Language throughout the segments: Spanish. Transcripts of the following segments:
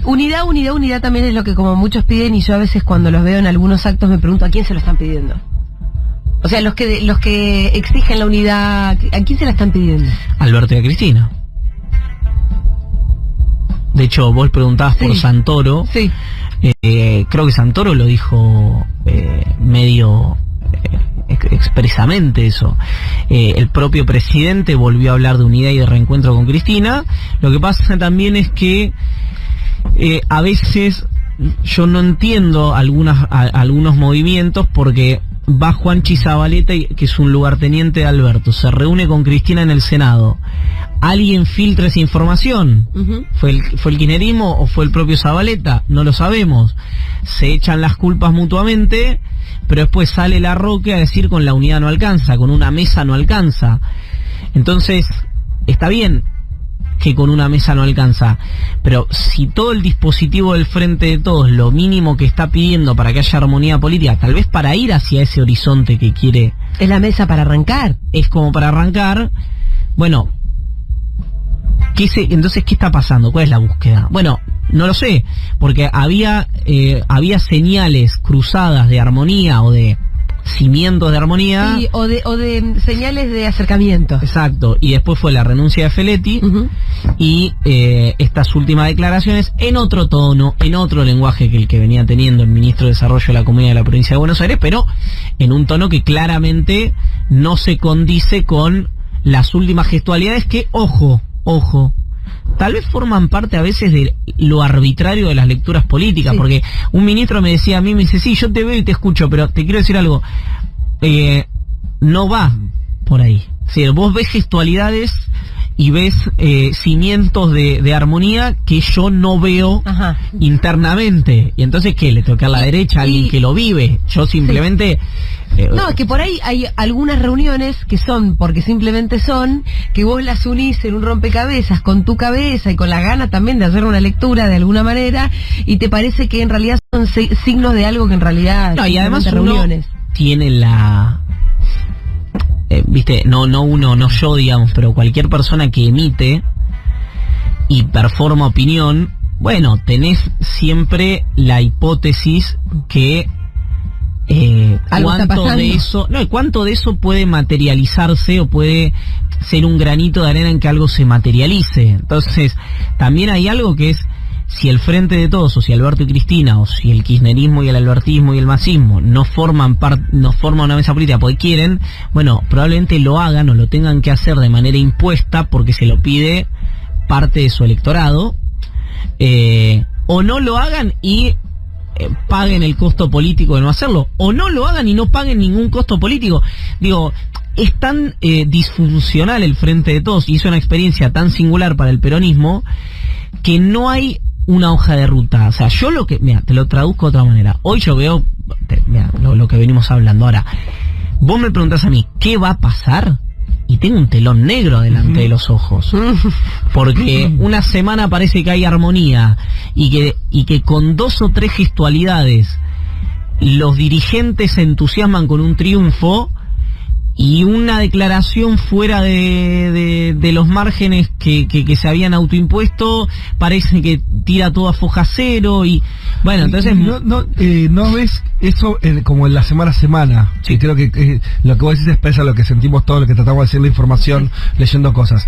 Unidad también es lo que como muchos piden, y yo a veces cuando los veo en algunos actos me pregunto a quién se lo están pidiendo. O sea, los que exigen la unidad, ¿a quién se la están pidiendo? Alberto y a Cristina. De hecho, vos preguntabas por Santoro. Sí. Creo que Santoro lo dijo medio expresamente eso. El propio presidente volvió a hablar de unidad y de reencuentro con Cristina. Lo que pasa también es que a veces yo no entiendo algunos movimientos, porque va Juanchi Zabaleta, que es un lugarteniente de Alberto, se reúne con Cristina en el Senado. ¿Alguien filtra esa información? ¿Fue el kirchnerismo o fue el propio Zabaleta? No lo sabemos. Se echan las culpas mutuamente, pero después sale Larroque a decir con la unidad no alcanza, con una mesa no alcanza. Entonces, está bien que con una mesa no alcanza, pero si todo el dispositivo del Frente de Todos, lo mínimo que está pidiendo para que haya armonía política, tal vez para ir hacia ese horizonte que quiere, es la mesa para arrancar, es como para arrancar, bueno, entonces ¿qué está pasando? ¿Cuál es la búsqueda? Bueno, no lo sé, porque había señales cruzadas de armonía o de cimientos de armonía. Sí, o de señales de acercamiento. Exacto, y después fue la renuncia de Feletti y estas últimas declaraciones en otro tono, en otro lenguaje que el que venía teniendo el ministro de Desarrollo de la Comunidad de la Provincia de Buenos Aires, pero en un tono que claramente no se condice con las últimas gestualidades que, ojo, tal vez forman parte a veces de lo arbitrario de las lecturas políticas, porque un ministro me decía a mí, me dice, sí, yo te veo y te escucho, pero te quiero decir algo, no va por ahí. Es decir, vos ves gestualidades y ves cimientos de armonía que yo no veo internamente. Y entonces, ¿qué? Le toca a la derecha a alguien que lo vive. Yo simplemente... no, es que por ahí hay algunas reuniones que son, porque simplemente son, que vos las unís en un rompecabezas con tu cabeza y con la gana también de hacer una lectura de alguna manera, y te parece que en realidad son signos de algo que en realidad... No, y además reuniones. Tiene la... viste, no yo, digamos, pero cualquier persona que emite y performa opinión, bueno, tenés siempre la hipótesis que cuánto de eso puede materializarse o puede ser un granito de arena en que algo se materialice. Entonces, también hay algo que es, si el Frente de Todos, o si Alberto y Cristina, o si el kirchnerismo y el albertismo y el masismo no forman una mesa política porque quieren, bueno, probablemente lo hagan o lo tengan que hacer de manera impuesta porque se lo pide parte de su electorado, o no lo hagan y paguen el costo político de no hacerlo, o no lo hagan y no paguen ningún costo político. Digo, es tan disfuncional el Frente de Todos y es una experiencia tan singular para el peronismo que no hay una hoja de ruta. O sea, yo te lo traduzco de otra manera. Hoy yo veo, lo que venimos hablando. Ahora, vos me preguntás a mí, ¿qué va a pasar? Y tengo un telón negro delante de los ojos. Porque una semana parece que hay armonía y que con 2 o 3 gestualidades los dirigentes se entusiasman con un triunfo, y una declaración fuera de los márgenes que se habían autoimpuesto parece que tira todo a foja cero. Y bueno, entonces no ves eso como en la semana a semana. Sí. Creo que lo que vos decís expresa lo que sentimos todos, lo que tratamos de decir la información, leyendo cosas.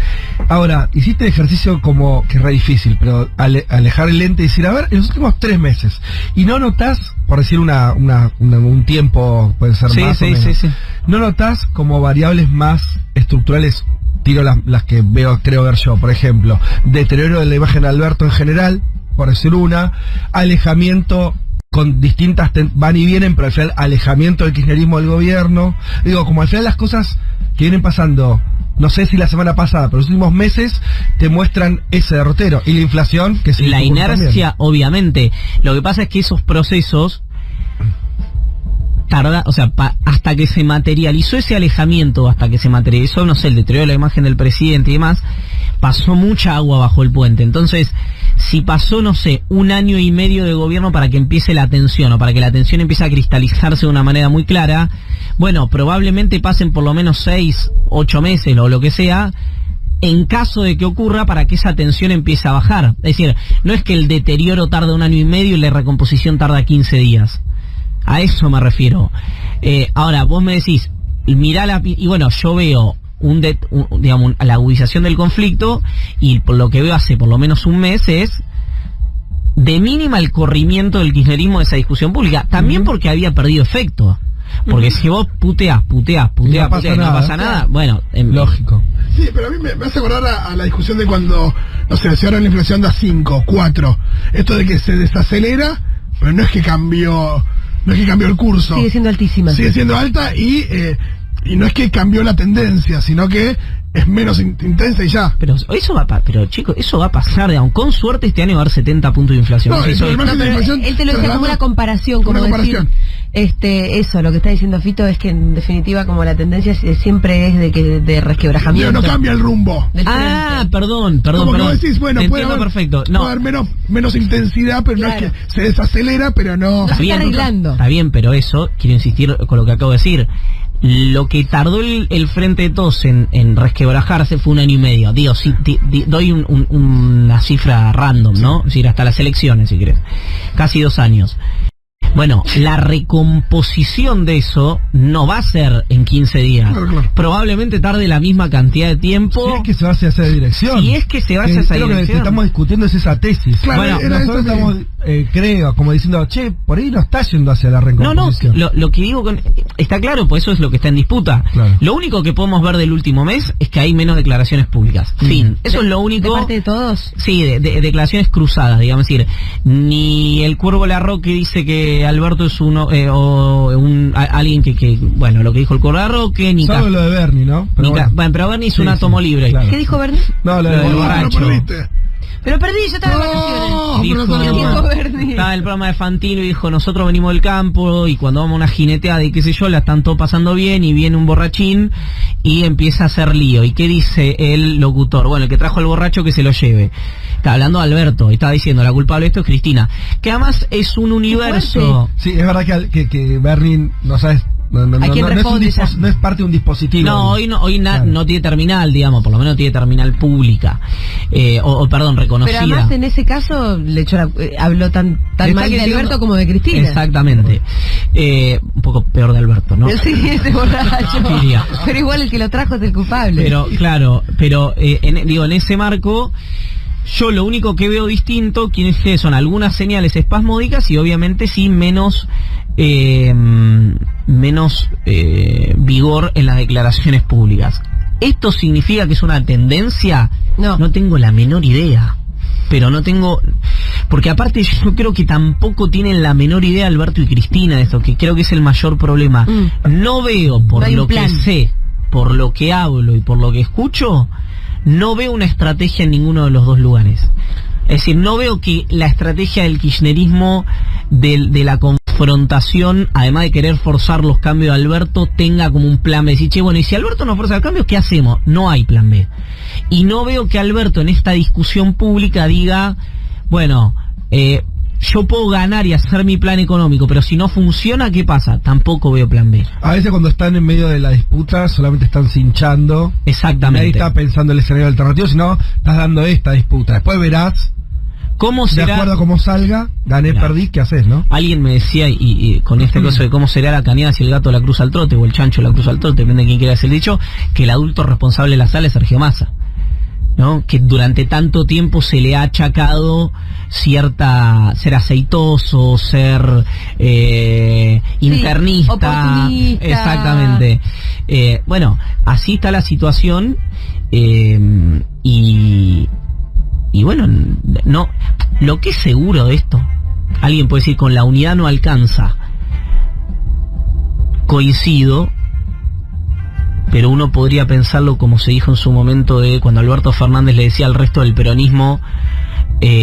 Ahora, hiciste el ejercicio como que es re difícil, pero alejar el lente y decir, a ver, en los últimos 3 meses, y no notás, por decir un tiempo, puede ser más o menos, no notás como variables más estructurales, tiro las que creo ver yo, por ejemplo, deterioro de la imagen de Alberto en general, por decir una, alejamiento con distintas van y vienen, pero al final alejamiento del kirchnerismo del gobierno. Digo, como al final las cosas que vienen pasando, no sé si la semana pasada, pero los últimos meses te muestran ese derrotero. Y la inflación, que es la inercia, también. Obviamente. Lo que pasa es que esos procesos tarda, o sea, hasta que se materializó ese alejamiento, hasta que se materializó, no sé, el deterioro de la imagen del presidente y demás, pasó mucha agua bajo el puente. Entonces, si pasó, no sé, 1 año y medio de gobierno para que empiece la tensión, o para que la tensión empiece a cristalizarse de una manera muy clara, bueno, probablemente pasen por lo menos 6, 8 meses o lo que sea, en caso de que ocurra, para que esa tensión empiece a bajar. Es decir, no es que el deterioro tarda 1 año y medio y la recomposición tarda 15 días. A eso me refiero. Ahora, vos me decís, mirá y bueno, yo veo digamos, la agudización del conflicto, y por lo que veo hace por lo menos un mes es de mínima el corrimiento del kirchnerismo de esa discusión pública, también porque había perdido efecto. Porque si vos puteás, no pasa nada, bueno, lógico. Sí, pero a mí me hace acordar a la discusión de cuando, no sé, si ahora la inflación da 5, 4, esto de que se desacelera, pero no es que cambió el curso. Sigue siendo altísima. Sigue siendo alta y no es que cambió la tendencia, sino que es menos intensa y ya. Pero eso chicos, eso va a pasar, digamos, con suerte este año va a haber 70 puntos de inflación. No, él te lo decía como una comparación, como decir, eso, lo que está diciendo Fito es que en definitiva como la tendencia siempre es de resquebrajamiento. Pero no cambia el rumbo. Perdón. Como que vos decís, bueno, puede haber, perfecto. No. Puede haber menos intensidad, pero claro, no es que se desacelera, pero no. Está bien, pero eso, quiero insistir con lo que acabo de decir. Lo que tardó el Frente de Todos en resquebrajarse fue 1 año y medio. Digo, doy una cifra random, ¿no? Es decir, hasta las elecciones, si querés. Casi 2 años. Bueno, la recomposición de eso no va a ser en 15 días. Claro. Probablemente tarde la misma cantidad de tiempo. Si es que se va hacia esa dirección. Si es que se va hacia esa dirección. Lo que estamos discutiendo es esa tesis. Claro, bueno, nosotros estamos, creo, como diciendo, por ahí no está yendo hacia la recomposición. No, lo que digo está claro, pues eso es lo que está en disputa. Claro. Lo único que podemos ver del último mes es que hay menos declaraciones públicas. Fin. Eso es lo único. ¿De parte de todos? Sí, de declaraciones cruzadas, digamos. Es decir, ni el Cuervo Larroque dice que Alberto es alguien que bueno, lo que dijo el Cuervo Larroque, ni solo lo de Bernie, ¿no? Pero Bernie es un átomo libre. Claro. ¿Qué dijo Bernie? No, lo del borracho. Pero perdí, yo estaba en vacaciones. Estaba el programa de Fantino y dijo, nosotros venimos del campo y cuando vamos a una jineteada y qué sé yo, la están todos pasando bien y viene un borrachín y empieza a hacer lío. ¿Y qué dice el locutor? Bueno, el que trajo al borracho que se lo lleve. Está hablando de Alberto y estaba diciendo, la culpable de esto es Cristina. Que además es un universo. Sí, es verdad que Bernie, no sabes... No es parte de un dispositivo. No, hoy claro, no tiene terminal, digamos, por lo menos tiene terminal pública. Perdón, reconocida. Pero además en ese caso habló tan mal de Alberto como de Cristina. Exactamente. Un poco peor de Alberto, ¿no? Sí, ese borracho. Pero igual el que lo trajo es el culpable. Pero, claro, en ese marco... Yo lo único que veo distinto son algunas señales espasmódicas y obviamente sí menos vigor en las declaraciones públicas. ¿Esto significa que es una tendencia? No tengo la menor idea. Pero no tengo... Porque aparte yo creo que tampoco tienen la menor idea Alberto y Cristina de esto, que creo que es el mayor problema. No veo, por lo que sé, por lo que hablo y por lo que escucho... No veo una estrategia en ninguno de los dos lugares. Es decir, no veo que la estrategia del kirchnerismo de la confrontación, además de querer forzar los cambios de Alberto, tenga como un plan B. Decir, bueno, y si Alberto no fuerza los cambios, ¿qué hacemos? No hay plan B. Y no veo que Alberto en esta discusión pública diga, bueno, yo puedo ganar y hacer mi plan económico, pero si no funciona, ¿qué pasa? Tampoco veo plan B. A veces cuando están en medio de la disputa solamente están cinchando. Exactamente. Nadie está pensando en el escenario alternativo, sino estás dando esta disputa. Después verás cómo será, de acuerdo a cómo salga, gané, perdí, ¿qué haces, no? Alguien me decía, y con este caso de cómo será la cañada si el gato la cruza al trote o el chancho la cruza al trote, depende de quién quiera hacer el dicho, que el adulto responsable de la sala es Sergio Massa, ¿no? Que durante tanto tiempo se le ha achacado ser aceitoso, ser internista, oportunista. Exactamente. Bueno, así está la situación y bueno, no, lo que es seguro de esto, alguien puede decir con la unidad no alcanza. Coincido, pero uno podría pensarlo como se dijo en su momento de cuando Alberto Fernández le decía al resto del peronismo,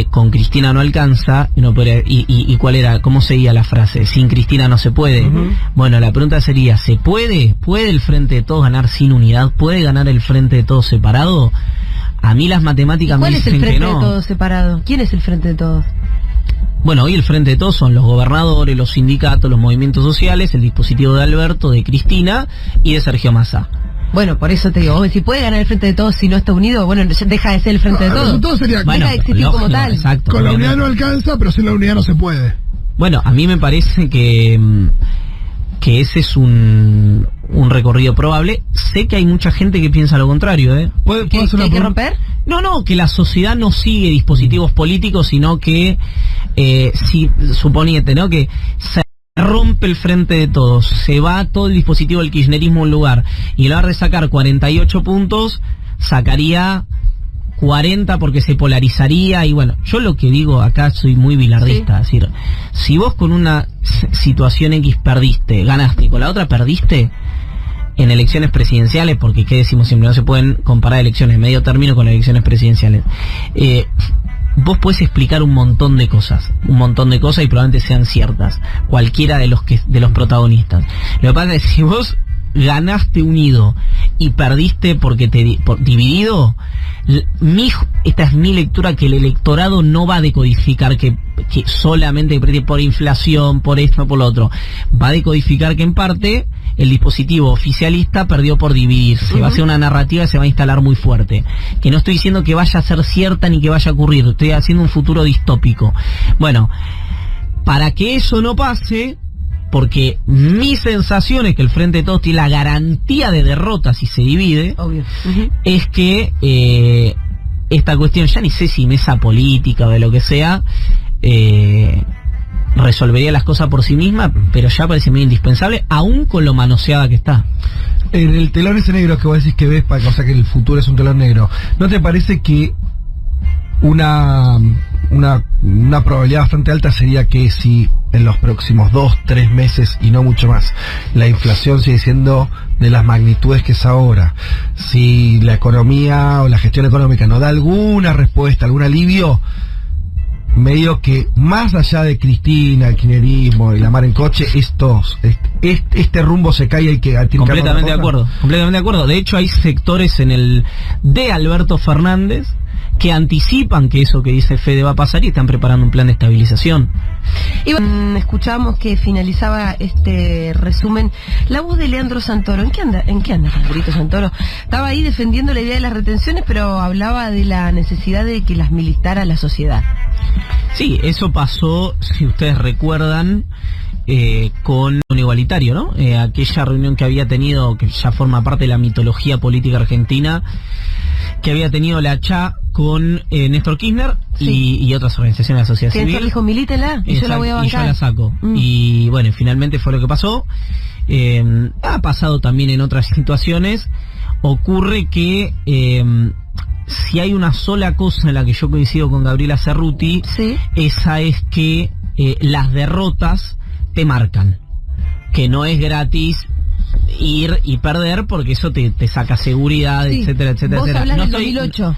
con Cristina no alcanza, y cuál era, cómo seguía la frase, sin Cristina no se puede. Bueno, la pregunta sería, ¿se puede? ¿Puede el Frente de Todos ganar sin unidad? ¿Puede ganar el Frente de Todos separado? A mí las matemáticas me dicen que no. ¿Cuál es el Frente de Todos separado? ¿Quién es el Frente de Todos? Bueno, hoy el Frente de Todos son los gobernadores, los sindicatos, los movimientos sociales, el dispositivo de Alberto, de Cristina y de Sergio Massa. Bueno, por eso te digo, si puede ganar el Frente de Todos si no está unido, bueno, deja de ser el Frente de Todos. El resultado sería, Bueno, deja de existir lógico, como tal. exacto, con la obviamente. unidad no alcanza, pero sin la unidad no se puede. Bueno, a mí me parece que ese es un recorrido probable. Sé que hay mucha gente que piensa lo contrario, ¿eh? ¿Puedo ¿Que hacer una hay que pregunta? romper? No, que la sociedad no sigue dispositivos políticos, sino que, si suponiete, ¿no? Que se rompe el Frente de Todos, se va todo el dispositivo del kirchnerismo a un lugar, y en lugar de sacar 48 puntos, sacaría 40 porque se polarizaría. Y bueno, yo lo que digo acá, soy muy bilardista, es decir, si vos con una situación X perdiste, ganaste, y con la otra perdiste en elecciones presidenciales, porque qué decimos siempre, no se pueden comparar elecciones de medio término con elecciones presidenciales, vos podés explicar un montón de cosas y probablemente sean ciertas, cualquiera de los protagonistas. Lo que pasa es que si vos ganaste unido y perdiste porque dividido, esta es mi lectura, que el electorado no va a decodificar que solamente por inflación, por esto, por lo otro. Va a decodificar que en parte el dispositivo oficialista perdió por dividirse. Va a ser una narrativa que se va a instalar muy fuerte. Que no estoy diciendo que vaya a ser cierta ni que vaya a ocurrir. Estoy haciendo un futuro distópico. Bueno, para que eso no pase, porque mi sensación es que el Frente de Todos tiene la garantía de derrota si se divide, Obvio. es que esta cuestión, ya ni sé si mesa política o de lo que sea, resolvería las cosas por sí misma, pero ya parece muy indispensable, aún con lo manoseada que está. En el telón ese negro que vos decís que ves, o sea que el futuro es un telón negro, ¿no te parece que una probabilidad bastante alta sería que si en los próximos 2-3 meses y no mucho más la inflación sigue siendo de las magnitudes que es ahora, si la economía o la gestión económica no da alguna respuesta, algún alivio, medio que más allá de Cristina, el kirchnerismo y la mar en coche, este rumbo se cae y que tiene que Completamente de acuerdo. De hecho, hay sectores de Alberto Fernández que anticipan que eso que dice Fede va a pasar y están preparando un plan de estabilización. Y bueno, escuchábamos que finalizaba este resumen la voz de Leandro Santoro. ¿En qué anda Leandrito Santoro? Estaba ahí defendiendo la idea de las retenciones, pero hablaba de la necesidad de que las militara la sociedad. Sí, eso pasó, si ustedes recuerdan, con un igualitario, ¿no? Aquella reunión que había tenido, que ya forma parte de la mitología política argentina, que había tenido la CHA con Néstor Kirchner y otras organizaciones de la sociedad Que civil. Néstor dijo, milítela, y yo la voy a bancar. Y yo la saco. Y bueno, finalmente fue lo que pasó. Ha pasado también en otras situaciones. Ocurre que si hay una sola cosa en la que yo coincido con Gabriela Cerruti, esa es que las derrotas te marcan. Que no es gratis ir y perder, porque eso te saca seguridad, etcétera, etcétera. Vos hablas del 2008.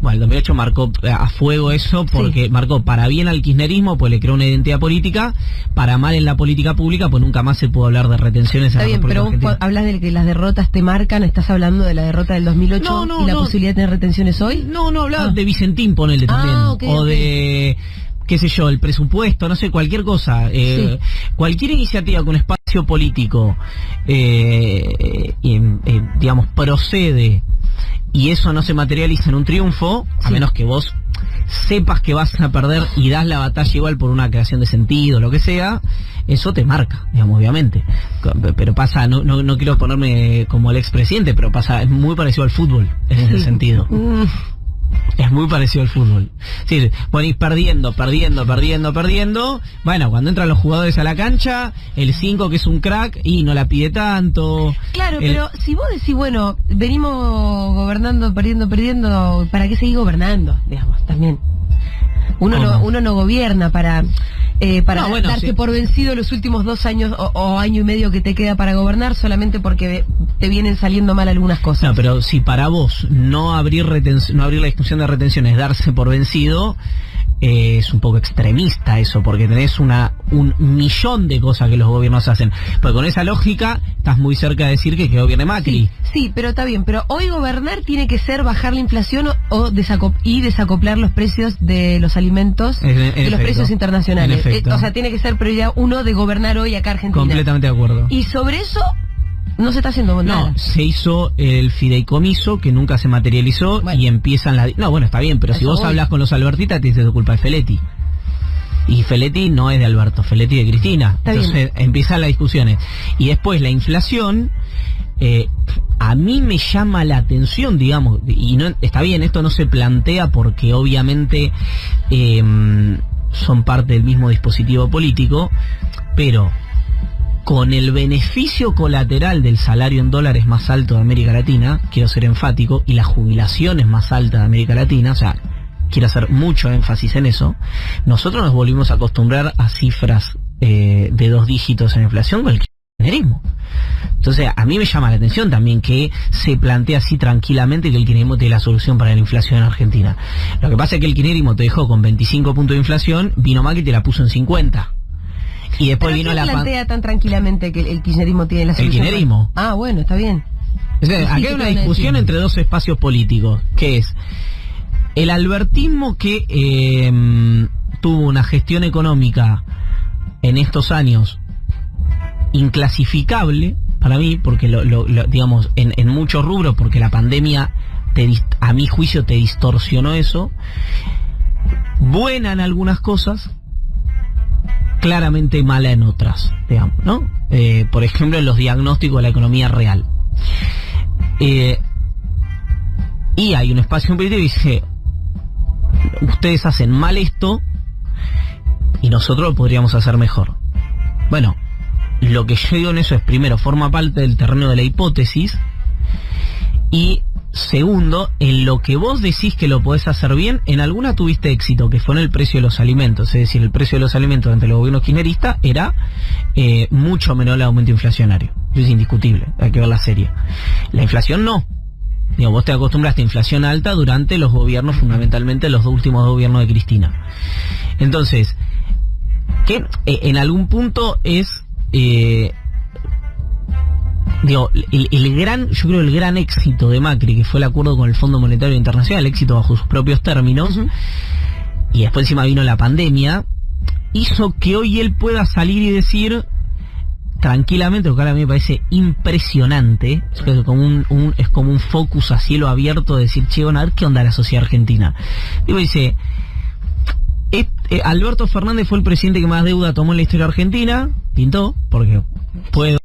Bueno, el 2008 marcó a fuego eso, porque marcó para bien al kirchnerismo, pues le creó una identidad política, para mal en la política pública, pues nunca más se pudo hablar de retenciones en la República pero Argentina. vos hablas de que las derrotas te marcan, ¿estás hablando de la derrota del 2008 y la posibilidad de tener retenciones hoy? No, hablaba de Vicentín, ponele también, o de, qué sé yo, el presupuesto, no sé, cualquier cosa, cualquier iniciativa con espacio político, digamos, procede, y eso no se materializa en un triunfo, a menos que vos sepas que vas a perder y das la batalla igual por una creación de sentido, lo que sea, eso te marca, digamos, obviamente. Pero pasa, no quiero ponerme como el expresidente, pero pasa, es muy parecido al fútbol en ese sentido. Es muy parecido al fútbol. Sí, ponís perdiendo. Bueno, cuando entran los jugadores a la cancha, el 5 que es un crack y no la pide tanto. Claro, pero si vos decís, bueno, venimos gobernando, perdiendo, ¿para qué seguir gobernando? Digamos, también. Uno no gobierna para darse por vencido los últimos 2 años o año y medio que te queda para gobernar, solamente porque te vienen saliendo mal algunas cosas. No, pero si para vos no abrir la discusión de retención es darse por vencido, es un poco extremista eso, porque tenés un millón de cosas que los gobiernos hacen. Pero con esa lógica estás muy cerca de decir que gobierne Macri. Sí, pero está bien, pero hoy gobernar tiene que ser bajar la inflación o desacoplar los precios de los alimentos de los precios internacionales. O sea, tiene que ser prioridad 1 de gobernar hoy acá Argentina. Completamente de acuerdo. Y sobre eso No se está haciendo nada. No, se hizo el fideicomiso que nunca se materializó y empiezan las... No, bueno, está bien, pero si vos hablas con los albertistas te dices tu culpa de Feletti. Y Feletti no es de Alberto, Feletti de Cristina. Está Entonces empiezan las discusiones. Y después la inflación, a mí me llama la atención, digamos, y no está bien, esto no se plantea porque obviamente son parte del mismo dispositivo político, pero con el beneficio colateral del salario en dólares más alto de América Latina, quiero ser enfático, y las jubilaciones más altas de América Latina, o sea, quiero hacer mucho énfasis en eso, nosotros nos volvimos a acostumbrar a cifras de 2 dígitos en inflación con el kirchnerismo. Entonces, a mí me llama la atención también que se plantea así tranquilamente que el kirchnerismo tiene la solución para la inflación en Argentina. Lo que pasa es que el kirchnerismo te dejó con 25 puntos de inflación, vino Macri y te la puso en 50. Y después vino la plantea tan tranquilamente que el kirchnerismo tiene la solución? El kirchnerismo. Ah, bueno, está bien. O sea, aquí hay una discusión entre 2 espacios políticos, que es el albertismo que tuvo una gestión económica en estos años inclasificable para mí, porque digamos, en muchos rubros, porque la pandemia a mi juicio te distorsionó eso, buena en algunas cosas, claramente mala en otras, digamos, ¿no? Por ejemplo, en los diagnósticos de la economía real. Y hay un espacio político que dice, ustedes hacen mal esto y nosotros lo podríamos hacer mejor. Bueno, lo que yo digo en eso es, primero, forma parte del terreno de la hipótesis, y segundo, en lo que vos decís que lo podés hacer bien, en alguna tuviste éxito, que fue en el precio de los alimentos. Es decir, el precio de los alimentos ante los gobiernos kirchneristas era mucho menor al aumento inflacionario. Eso es indiscutible, hay que ver la serie. La inflación no. Digo, vos te acostumbraste a inflación alta durante los gobiernos, fundamentalmente los 2 últimos gobiernos de Cristina. Entonces, que en algún punto es... digo, yo creo el gran éxito de Macri, que fue el acuerdo con el Fondo Monetario Internacional, el éxito bajo sus propios términos, y después encima vino la pandemia, hizo que hoy él pueda salir y decir tranquilamente, lo que ahora a mí me parece impresionante, es como un focus a cielo abierto de decir, che, bueno, a ver qué onda la sociedad argentina. Digo, dice, Alberto Fernández fue el presidente que más deuda tomó en la historia argentina, pintó, porque puedo,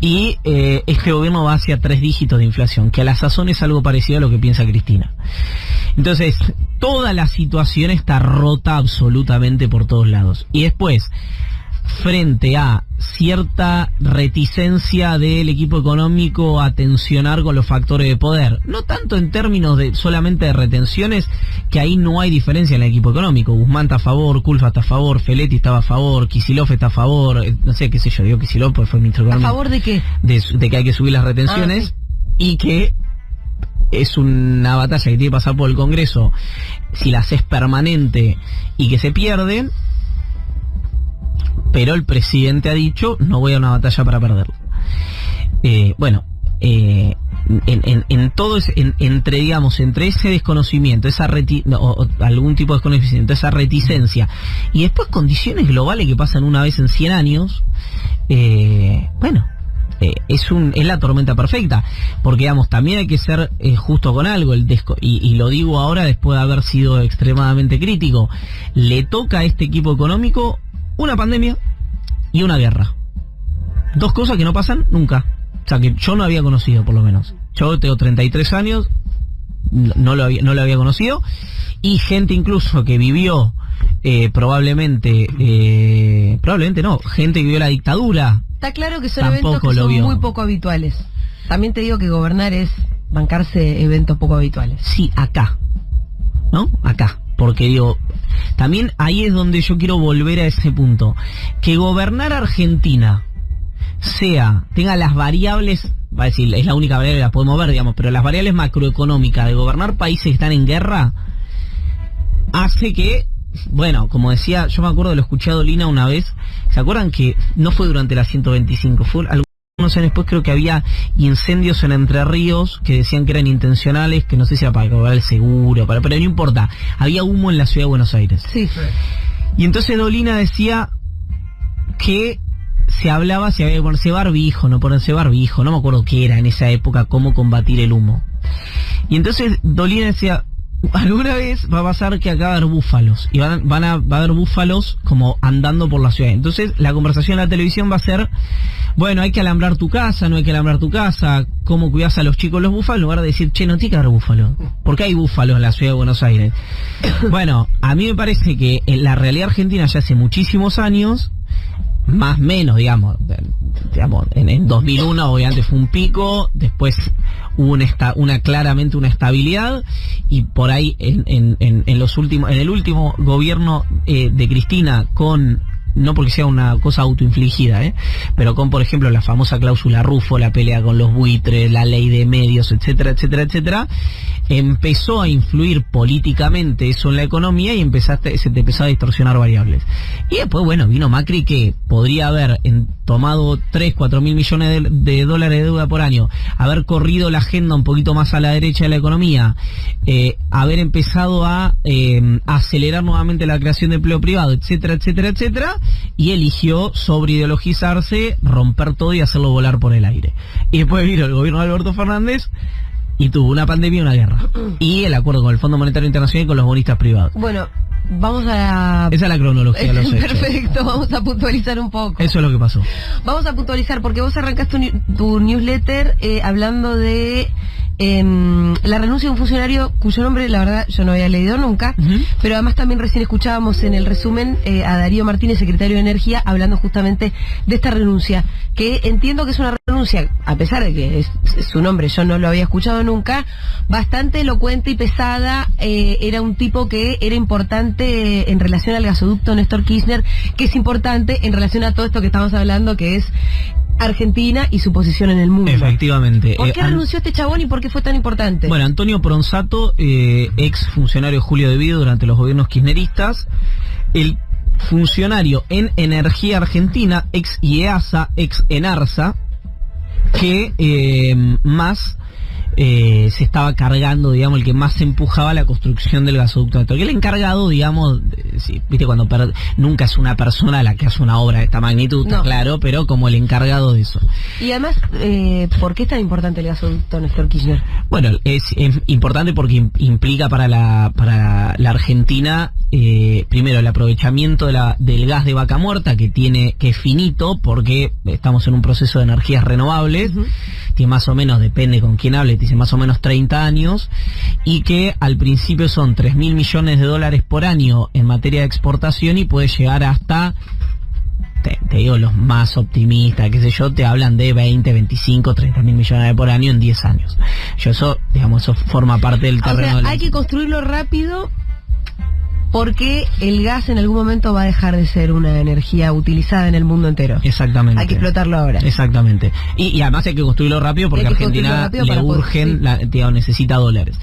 y este gobierno va hacia 3 dígitos de inflación, que a la sazón es algo parecido a lo que piensa Cristina. Entonces, toda la situación está rota absolutamente por todos lados. Y después, frente a cierta reticencia del equipo económico a tensionar con los factores de poder, no tanto en términos de solamente de retenciones, que ahí no hay diferencia en el equipo económico. Guzmán está a favor, Culfa está a favor, Feletti estaba a favor, Kicillof está a favor, no sé qué sé yo, digo Kicillof porque fue ministro económico. ¿A favor de qué? De que hay que subir las retenciones, y que es una batalla que tiene que pasar por el Congreso si la haces permanente y que se pierden. Pero el presidente ha dicho, no voy a una batalla para perderla. En todo entre ese desconocimiento, algún tipo de desconocimiento, esa reticencia, y después condiciones globales que pasan una vez en 100 años, es la tormenta perfecta, porque digamos, también hay que ser justo con algo, y lo digo ahora después de haber sido extremadamente crítico, le toca a este equipo económico una pandemia y una guerra. 2 cosas que no pasan nunca. O sea, que yo no había conocido, por lo menos. Yo tengo 33 años, no lo había conocido, y gente incluso que vivió probablemente no, gente que vivió la dictadura. Está claro que son eventos que son muy poco habituales. También te digo que gobernar es bancarse eventos poco habituales. Sí, acá, ¿no? Acá. Porque digo, también ahí es donde yo quiero volver a ese punto. Que gobernar Argentina tenga las variables, va a decir, es la única variable que la podemos ver, digamos, pero las variables macroeconómicas de gobernar países que están en guerra, hace que, bueno, como decía, yo me acuerdo de lo escuchado Lina una vez, ¿se acuerdan que no fue durante la 125? Fue unos años después, creo que había incendios en Entre Ríos que decían que eran intencionales, que no sé si era para cobrar el seguro, pero no importa, había humo en la ciudad de Buenos Aires. Sí. Y entonces Dolina decía que se hablaba si había que ponerse barbijo, no ponerse barbijo, no me acuerdo qué era en esa época, cómo combatir el humo. Y entonces Dolina decía, alguna vez va a pasar que acá va a haber búfalos, y va a haber búfalos como andando por la ciudad. Entonces la conversación en la televisión va a ser, bueno, hay que alambrar tu casa, no hay que alambrar tu casa, cómo cuidás a los chicos los búfalos, en lugar de decir, che, no tiene que haber búfalos. ¿Por qué hay búfalos en la ciudad de Buenos Aires? Bueno, a mí me parece que en la realidad argentina ya hace muchísimos años, más o menos, digamos, en 2001 obviamente fue un pico, después hubo claramente una estabilidad, y por ahí en el último gobierno de Cristina, con, no porque sea una cosa autoinfligida, pero con, por ejemplo, la famosa cláusula Rufo, la pelea con los buitres, la ley de medios, etcétera, etcétera, etcétera, empezó a influir políticamente eso en la economía y se te empezó a distorsionar variables. Y después, bueno, vino Macri, que podría haber tomado 3-4 mil millones de dólares de deuda por año, haber corrido la agenda un poquito más a la derecha de la economía, haber empezado a acelerar nuevamente la creación de empleo privado, etcétera, etcétera, etcétera, y eligió sobreideologizarse, romper todo y hacerlo volar por el aire. Y después vino el gobierno de Alberto Fernández y tuvo una pandemia y una guerra. Y el acuerdo con el Fondo Monetario Internacional y con los bonistas privados. Bueno, vamos a... Esa es la cronología de los hechos. Perfecto, vamos a puntualizar un poco. Eso es lo que pasó. Vamos a puntualizar, porque vos arrancaste tu newsletter hablando de la renuncia de un funcionario cuyo nombre, la verdad, yo no había leído nunca, pero además también recién escuchábamos en el resumen a Darío Martínez, secretario de Energía, hablando justamente de esta renuncia, que entiendo que es una renuncia, a pesar de que es su nombre yo no lo había escuchado nunca, bastante elocuente y pesada. Era un tipo que era importante en relación al gasoducto Néstor Kirchner, que es importante en relación a todo esto que estamos hablando, que es Argentina y su posición en el mundo. Efectivamente. ¿Por qué renunció este chabón y por qué fue tan importante? Bueno, Antonio Pronsato, ex funcionario de Julio De Vido durante los gobiernos kirchneristas, el funcionario en Energía Argentina, ex IEASA, ex ENARSA, que más se estaba cargando, digamos, el que más empujaba la construcción del gasoducto. Que el encargado, digamos, viste, cuando nunca es una persona la que hace una obra de esta magnitud, no, claro, pero como el encargado de eso. Y además, ¿por qué es tan importante el gasoducto Néstor Kirchner? Bueno, es importante porque implica para la Argentina, primero, el aprovechamiento del gas de Vaca Muerta, que es finito, porque estamos en un proceso de energías renovables, que más o menos, depende con quién hable, dice más o menos 30 años, y que al principio son 3.000 millones de dólares por año en materia de exportación, y puede llegar hasta, te digo, los más optimistas, qué sé yo, te hablan de 20, 25, 30 mil millones por año en 10 años. Eso forma parte del terreno. O sea, hay que construirlo rápido, porque el gas en algún momento va a dejar de ser una energía utilizada en el mundo entero. Exactamente. Hay que explotarlo ahora. Exactamente. Y además hay que construirlo rápido, porque Argentina le urgen, necesita dólares.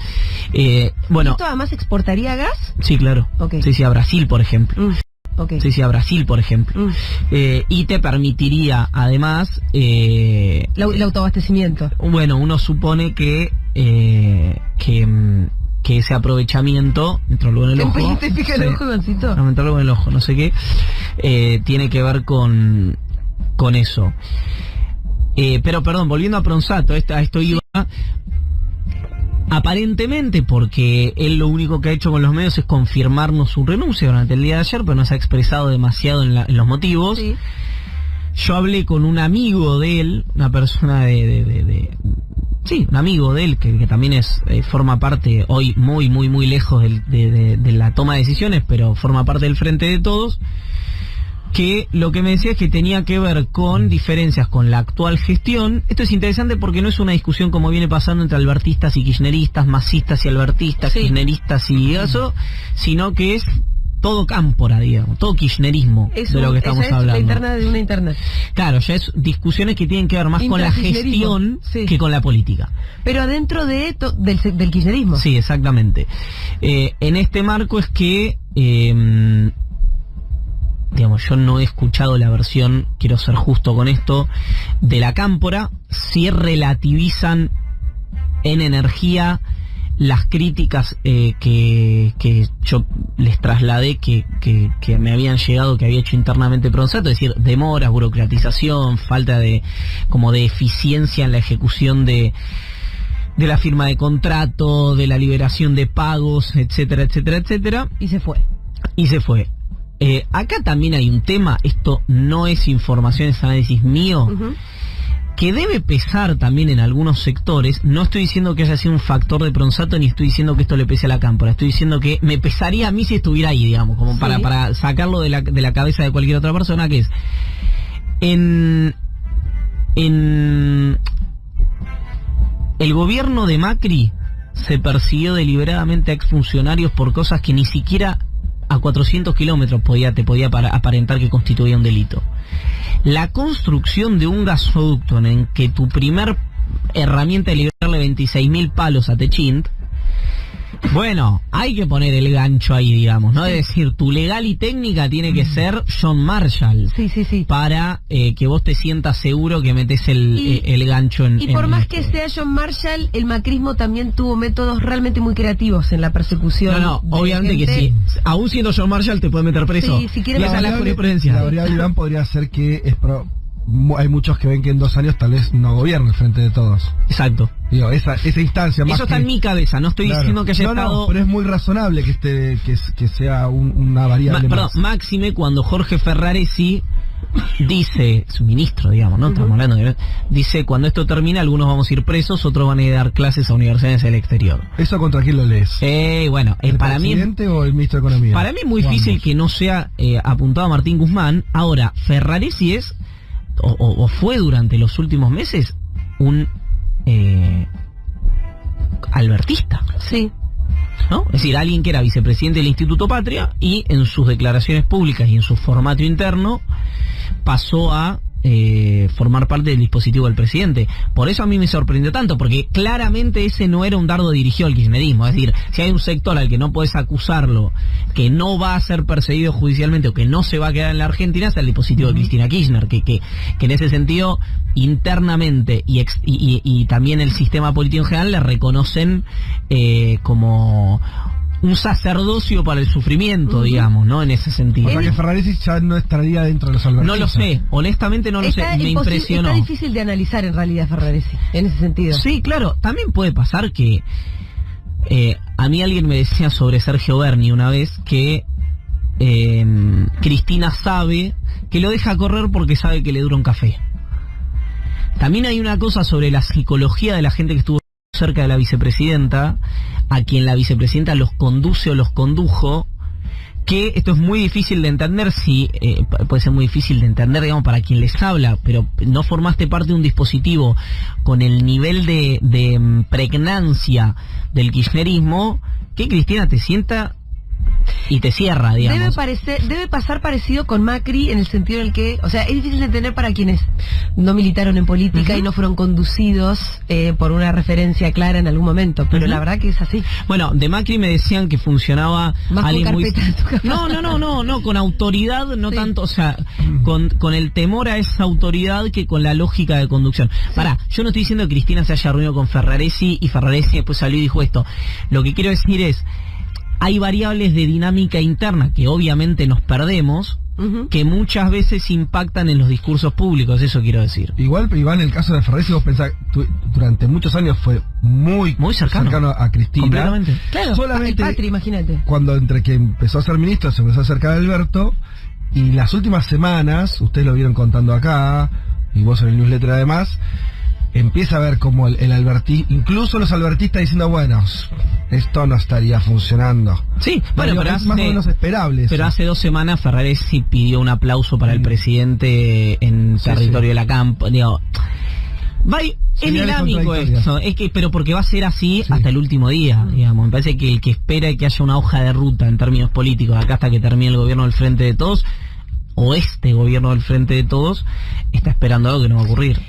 Bueno. ¿Esto además exportaría gas? Sí, claro. Okay. Sí, a Brasil, por ejemplo. Okay. Sí, a Brasil, por ejemplo. Y te permitiría, además... el autoabastecimiento. Bueno, uno supone que ese aprovechamiento, entrarlo en el ojo... ¿Te pica el ojo, Ivancito? No, entrarlo en el ojo, no sé qué. Tiene que ver con eso. Pero, perdón, volviendo a Pronsato, a esto iba... Aparentemente, porque él lo único que ha hecho con los medios es confirmarnos su renuncia durante el día de ayer, pero no se ha expresado demasiado en los motivos. Sí. Yo hablé con un amigo de él, una persona sí, un amigo de él, que también forma parte hoy muy, muy, muy lejos de la toma de decisiones, pero forma parte del Frente de Todos, que lo que me decía es que tenía que ver con diferencias con la actual gestión. Esto es interesante porque no es una discusión como viene pasando entre albertistas y kirchneristas, masistas y albertistas, sí, kirchneristas y eso, sino que es todo cámpora, digamos, todo kirchnerismo de lo que estamos hablando. La interna de una interna. Claro, ya es discusiones que tienen que ver más con la gestión, sí, que con la política. Pero adentro del kirchnerismo. Sí, exactamente. En este marco es que... digamos, yo no he escuchado la versión, quiero ser justo con esto, de la cámpora. Si relativizan en energía las críticas que yo les trasladé que me habían llegado, que había hecho internamente Pronsato, es decir, demoras, burocratización, falta de eficiencia en la ejecución de la firma de contrato, de la liberación de pagos, etcétera, etcétera, etcétera. Y se fue. Acá también hay un tema, esto no es información, es análisis mío, que debe pesar también en algunos sectores. No estoy diciendo que haya sido un factor de Pronsato, ni estoy diciendo que esto le pese a la Cámpora, estoy diciendo que me pesaría a mí si estuviera ahí, digamos, como para sacarlo de la cabeza de cualquier otra persona, que es en el gobierno de Macri se persiguió deliberadamente a exfuncionarios por cosas que ni siquiera a 400 kilómetros te podía aparentar que constituía un delito. La construcción de un gasoducto en que tu primer herramienta es liberarle 26.000 palos a Techint, bueno, hay que poner el gancho ahí, digamos, ¿no? Es decir, tu legal y técnica tiene que ser John Marshall. Sí. Para que vos te sientas seguro que metes el gancho en... Y por más que sea John Marshall, el macrismo también tuvo métodos realmente muy creativos en la persecución. No, obviamente que sí. Aún siendo John Marshall te puede meter preso. Sí, si quieres. Esa es la jurisprudencia. La variable, Iván, podría ser que hay muchos que ven que en 2 años tal vez no gobierna el Frente de Todos. Exacto. Digo, esa instancia más eso está en mi cabeza, no estoy diciendo que haya estado... No, pero es muy razonable que sea una variable más. Máxime cuando Jorge Ferraresi dice, su ministro, digamos, ¿no? Estamos hablando de... Dice, cuando esto termine, algunos vamos a ir presos, otros van a ir a dar clases a universidades del exterior. ¿Eso contra quién lo lees? Bueno, ¿El para mí... ¿El presidente o el ministro de Economía? Para mí es muy difícil que no sea apuntado a Martín Guzmán. Ahora, Ferraresi es... O fue durante los últimos meses un albertista. Sí. ¿No? Es decir, alguien que era vicepresidente del Instituto Patria y en sus declaraciones públicas y en su formato interno pasó a formar parte del dispositivo del presidente. Por eso a mí me sorprendió tanto, porque claramente ese no era un dardo dirigido al kirchnerismo. Es decir, si hay un sector al que no puedes acusarlo, que no va a ser perseguido judicialmente o que no se va a quedar en la Argentina, es el dispositivo de Cristina Kirchner, que en ese sentido internamente y también el sistema político en general le reconocen como un sacerdocio para el sufrimiento, digamos, ¿no? En ese sentido. O sea que Ferraresi ya no estaría dentro de los albertistas. No lo sé, honestamente no lo sé, me impresionó. Está difícil de analizar en realidad Ferraresi, en ese sentido. Sí, claro, también puede pasar que a mí alguien me decía sobre Sergio Berni una vez que Cristina sabe que lo deja correr porque sabe que le dura un café. También hay una cosa sobre la psicología de la gente que estuvo cerca de la vicepresidenta, a quien la vicepresidenta los conduce o los condujo, que esto es muy difícil de entender, puede ser muy difícil de entender, digamos, para quien les habla, pero no formaste parte de un dispositivo con el nivel de pregnancia del kirchnerismo, que Cristina te sienta y te cierra, digamos. Debe pasar parecido con Macri en el sentido en el que, o sea, es difícil de entender para quienes no militaron en política y no fueron conducidos por una referencia clara en algún momento, pero la verdad que es así. Bueno, de Macri me decían que funcionaba más alguien con muy... No, con autoridad, no tanto, o sea, con el temor a esa autoridad que con la lógica de conducción. Yo no estoy diciendo que Cristina se haya reunido con Ferraresi y Ferraresi después salió y dijo esto. Lo que quiero decir es, hay variables de dinámica interna que obviamente nos perdemos, que muchas veces impactan en los discursos públicos, eso quiero decir. Igual en el caso de Ferraresi, vos pensás, durante muchos años fue muy cercano a Cristina. Completamente. Claro, solamente el Patri, imagínate. Cuando entre que empezó a ser ministro se empezó a acercar a Alberto, y las últimas semanas, ustedes lo vieron contando acá, y vos en el newsletter además, empieza a ver como el albertista, incluso los albertistas diciendo, bueno, esto no estaría funcionando. Sí, bueno, pero es más o menos esperable. Pero hace 2 semanas Ferraresi pidió un aplauso para el presidente en territorio de la Cámpora. Digo, es dinámico esto, pero porque va a ser así hasta el último día, digamos. Me parece que el que espera que haya una hoja de ruta en términos políticos, acá hasta que termine el gobierno del Frente de Todos, o este gobierno del Frente de Todos, está esperando algo que no va a ocurrir.